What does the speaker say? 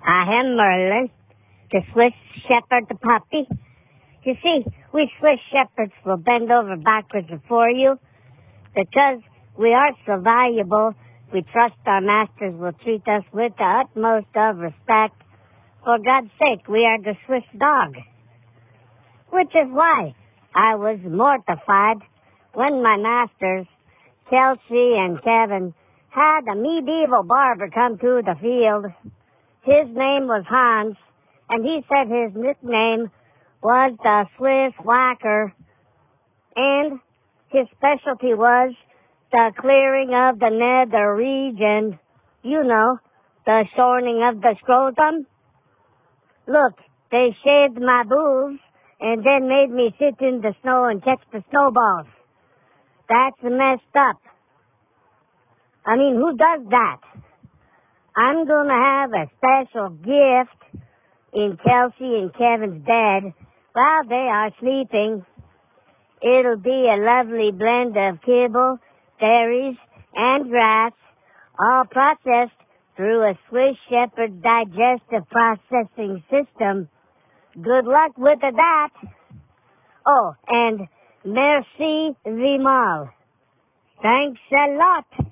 I am Merlin, the Swiss Shepherd puppy. You see, we Swiss Shepherds will bend over backwards before you because we are so valuable. We trust our masters will treat us with the utmost of respect. For God's sake, we are the Swiss dog. Which is why I was mortified when my masters, Kelsey and Kevin, had a medieval barber come to the field. His name was Hans, and he said his nickname was the Swiss Whacker, and his specialty was the clearing of the nether region. You know, the shortening of the scrotum. Look, they shaved my boobs and then made me sit in the snow and catch the snowballs. That's messed up. I mean, who does that? I'm going to have a special gift in Kelsey and Kevin's bed while they are sleeping. It'll be a lovely blend of kibble, berries, and grass, all processed through a Swiss Shepherd digestive processing system. Good luck with that. Oh, and merci vielmals. Thanks a lot.